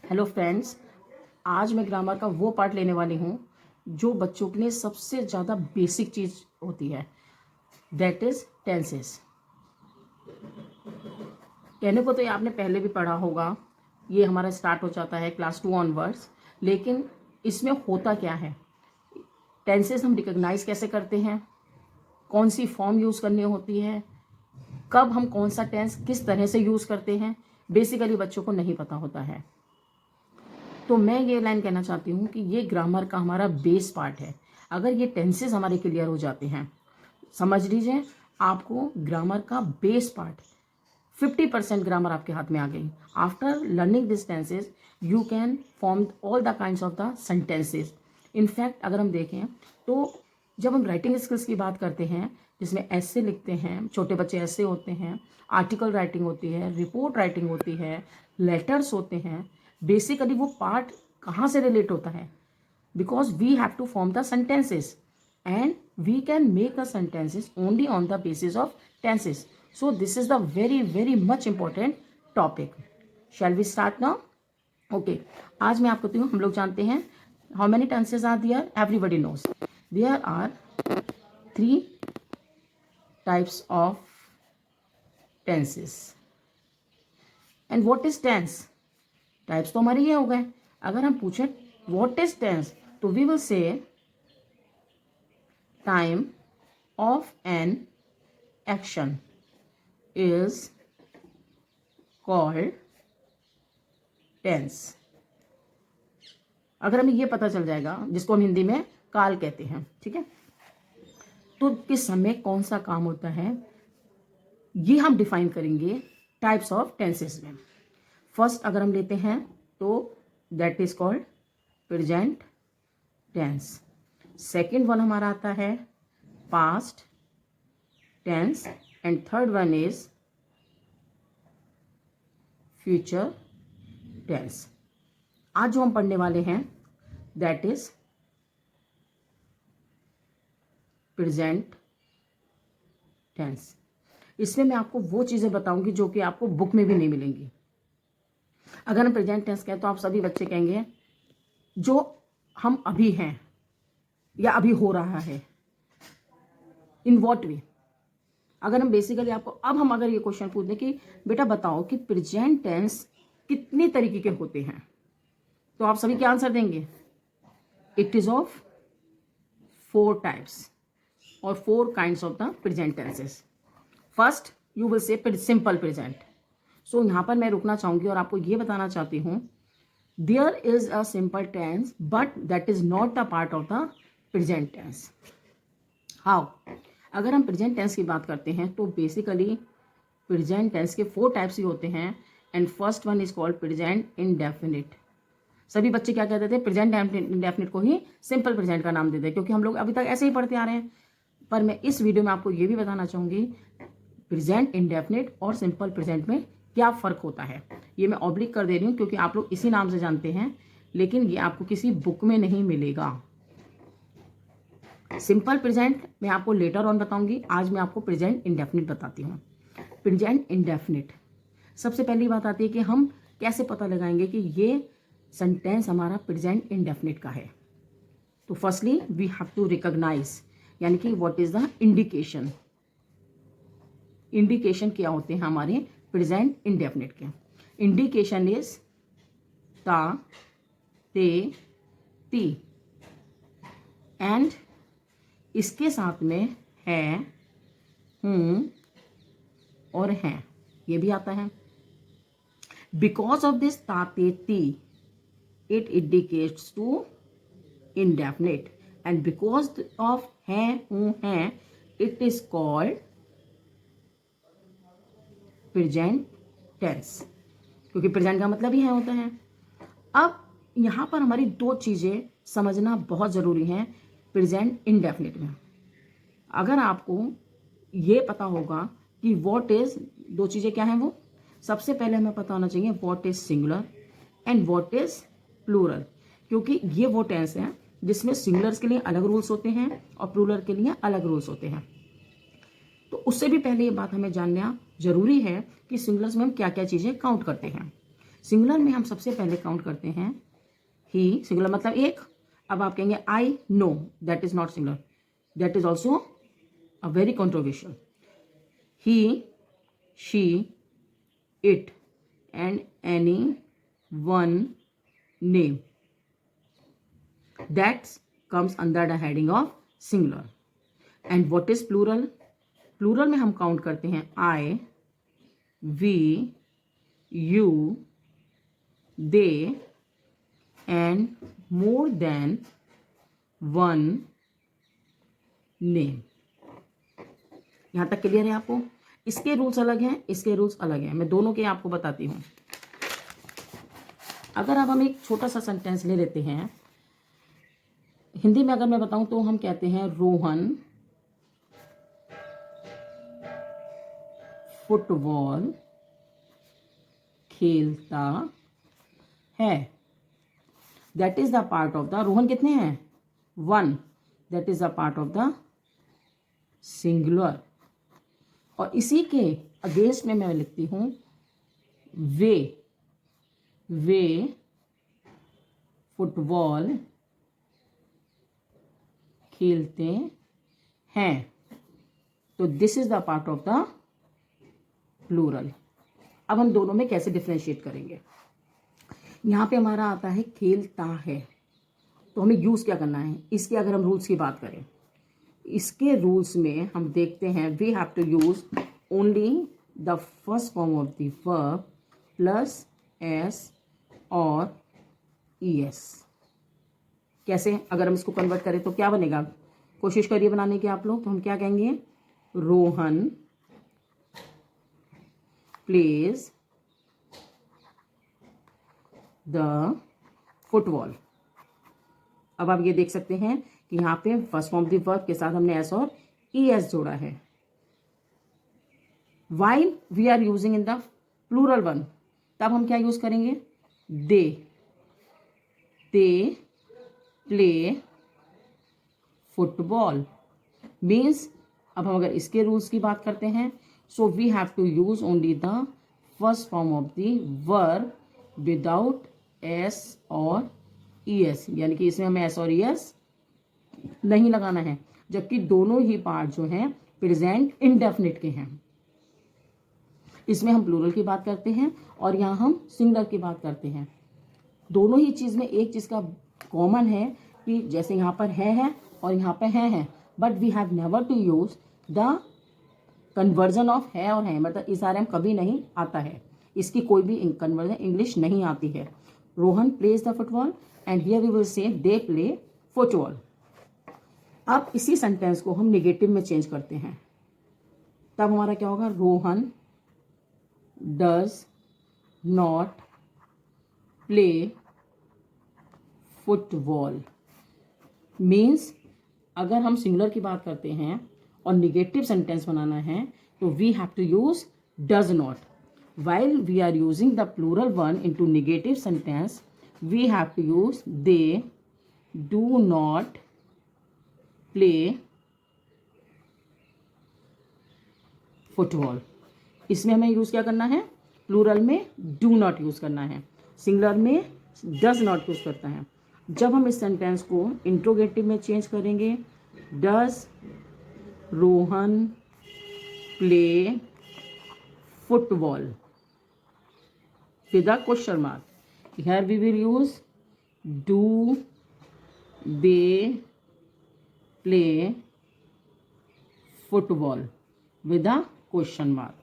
Hello friends, आज मैं grammar का वो पार्ट लेने वाली हूँ जो बच्चों के लिए सबसे ज़्यादा बेसिक चीज़ होती है, दैट इज़ टेंसेस। कहने को तो ये आपने पहले भी पढ़ा होगा, ये हमारा स्टार्ट हो जाता है क्लास 2 ऑनवर्ड्स। लेकिन इसमें होता क्या है, टेंसेस हम रिकॉग्नाइज कैसे करते हैं, कौन सी फॉर्म यूज़ करनी होती है, कब हम कौन सा टेंस किस तरह से यूज़ करते हैं, बेसिकली बच्चों को नहीं पता होता है। तो मैं ये लाइन कहना चाहती हूँ कि ये ग्रामर का हमारा बेस पार्ट है। अगर ये टेंसेस हमारे क्लियर हो जाते हैं, समझ लीजिए आपको ग्रामर का बेस पार्ट 50% ग्रामर आपके हाथ में आ गई। After learning this tenses you can form all the kinds of the sentences. In fact अगर हम देखें तो जब हम राइटिंग स्किल्स की बात करते हैं, जिसमें ऐसे लिखते हैं, छोटे बच्चे ऐसे होते हैं, आर्टिकल राइटिंग होती है, रिपोर्ट राइटिंग होती है, लेटर्स होते हैं, बेसिकली वो पार्ट कहाँ से रिलेट होता है, because we have to form the sentences and we can make the sentences only on the basis of tenses. So this is the very much important topic. Shall we start now? Okay. आज मैं आपको बताऊँ, हम लोग जानते हैं how many tenses are there? Everybody knows. There are 3 types of tenses. And what is tense? Types तो हमारे ये हो गए. अगर हम पूछें what is tense, तो we will say time of an action is called tense. अगर हमें ये पता चल जाएगा, जिसको हम हिंदी में काल कहते हैं, ठीक है, तो किस समय कौन सा काम होता है, ये हम डिफाइन करेंगे टाइप्स ऑफ टेंसेस में. फर्स्ट अगर हम लेते हैं तो that is called present tense. Second one हमारा आता है past tense and third one is future tense. आज जो हम पढ़ने वाले हैं that is present tense. इसमें मैं आपको वो चीज़ें बताऊंगी जो कि आपको बुक में भी नहीं मिलेंगी. अगर हम प्रेजेंट टेंस कहें तो आप सभी बच्चे कहेंगे जो हम अभी हैं या अभी हो रहा है. इन वॉट वे? अगर हम बेसिकली आपको अब हम अगर ये क्वेश्चन पूछ दें कि बेटा बताओ कि प्रेजेंट टेंस कितने तरीके के होते हैं, तो आप सभी क्या आंसर देंगे? इट इज ऑफ 4 टाइप्स और 4 kinds of the present tenses. First you will say simple present. So यहाँ पर मैं रुकना चाहूंगी और आपको ये बताना चाहती हूँ there is a simple tense but that is not the part of the present tense. How? अगर हम प्रेजेंट टेंस की बात करते हैं तो बेसिकली प्रेजेंट टेंस के 4 टाइप्स ही होते हैं and first one is called present indefinite. सभी बच्चे क्या कहते थे? प्रेजेंट इंडेफिनिट को ही सिंपल प्रेजेंट का नाम देते हैं, क्योंकि हम लोग अभी तक ऐसे ही पढ़ते आ रहे हैं. पर मैं इस वीडियो में आपको ये भी बताना चाहूँगी प्रेजेंट इंडेफिनिट और सिंपल प्रेजेंट में क्या फ़र्क होता है. ये मैं ऑब्लिक कर दे रही हूँ क्योंकि आप लोग इसी नाम से जानते हैं, लेकिन ये आपको किसी बुक में नहीं मिलेगा. सिंपल प्रेजेंट मैं आपको लेटर ऑन बताऊंगी. आज मैं आपको प्रेजेंट इंडेफिनिट बताती हूँ. प्रेजेंट इंडेफिनिट, सबसे पहली बात आती है कि हम कैसे पता लगाएंगे कि ये सेंटेंस हमारा प्रेजेंट इंडेफिनिट का है. तो firstly we have to recognise, यानी कि what is the indication. Indication क्या होते हैं हमारे प्रेजेंट इंडेफिनिट के? इंडिकेशन इज ता, ते, ती एंड इसके साथ में है, हूँ और हैं, ये भी आता है. बिकॉज ऑफ दिस ताते ती it indicates to indefinite and because of है, हूँ, हैं it is called present tense, क्योंकि प्रेजेंट का मतलब ही है होता है. अब यहाँ पर हमारी 2 चीज़ें समझना बहुत ज़रूरी हैं प्रेजेंट इंडेफिनिट में. अगर आपको ये पता होगा कि व्हाट इज, 2 चीज़ें क्या हैं वो, सबसे पहले हमें पता होना चाहिए what is singular and what is plural, क्योंकि ये वो टेंस है जिसमें सिंगुलर्स के लिए अलग रूल्स होते हैं और प्लूरल के लिए अलग रूल्स होते हैं. तो उससे भी पहले ये बात हमें जानना जरूरी है कि सिंगुलर्स में हम क्या क्या चीज़ें काउंट करते हैं. सिंगुलर में हम सबसे पहले काउंट करते हैं ही, सिंगुलर मतलब एक। अब आप कहेंगे I know, that is not singular, that is also a very controversial. He, she, it and any one name, that comes under the heading of singular. And what is plural? Plural में हम count करते हैं I, we, you, they and more than one name. यहाँ तक clear है आपको? इसके rules अलग हैं, इसके रूल्स अलग हैं, मैं दोनों के आपको बताती हूँ। अगर अब हम एक छोटा सा सेंटेंस ले लेते हैं, हिंदी में अगर मैं बताऊं तो हम कहते हैं रोहन फुटबॉल खेलता है। That is the part of the, Rohan कितने हैं? One, that is the part of the singular. और इसी के अगेंस्ट में मैं लिखती हूं वे फुटबॉल खेलते हैं। तो this is the part of the plural. अब हम दोनों में कैसे डिफ्रेंशिएट करेंगे? यहां पे हमारा आता है खेलता है, तो हमें यूज क्या करना है? इसके अगर हम रूल्स की बात करें, इसके रूल्स में हम देखते हैं we have to use only the first form of the verb plus S और ईएस। कैसे? अगर हम इसको कन्वर्ट करें तो क्या बनेगा? कोशिश करिए बनाने की आप लोग। तो हम क्या कहेंगे? Rohan plays the football. अब आप ये देख सकते हैं कि यहाँ पे फर्स्ट फॉर्म द वर्ब के साथ हमने एस और ईएस जोड़ा है। While we are using in the plural one, तब हम क्या यूज करेंगे? दे प्ले फुटबॉल मीन्स, अब हम अगर इसके रूल्स की बात करते हैं, so we have to use only the first form of the verb without S और ईएस, यानी कि इसमें हमें एस और ईएस नहीं लगाना है, जबकि दोनों ही पार्ट जो हैं प्रेजेंट इंडेफिनिट के हैं। इसमें हम प्लूरल की बात करते हैं और यहाँ हम सिंगुलर की बात करते हैं। दोनों ही चीज में एक चीज का कॉमन है कि जैसे यहाँ पर है और यहाँ पे है, but we have never to use the conversion of है और है, मतलब इस आर एम कभी नहीं आता है, इसकी कोई भी कन्वर्जन इंग्लिश नहीं आती है। Rohan plays the football and here we will say they play football. अब इसी सेंटेंस को हम नेगेटिव में चेंज करते हैं, तब हमारा क्या होगा? Rohan does not play football means, अगर हम सिंगुलर की बात करते हैं और निगेटिव सेंटेंस बनाना है तो we have to use does not. While we are using the plural one into negative sentence, we have to use they do not play football. इसमें हमें यूज क्या करना है? प्लूरल में डू नॉट यूज करना है, सिंगुलर में does not use करता है। जब हम इस सेंटेंस को इंट्रोगेटिव में चेंज करेंगे, does Rohan play football with a question mark, here we will use do they play football with a question mark.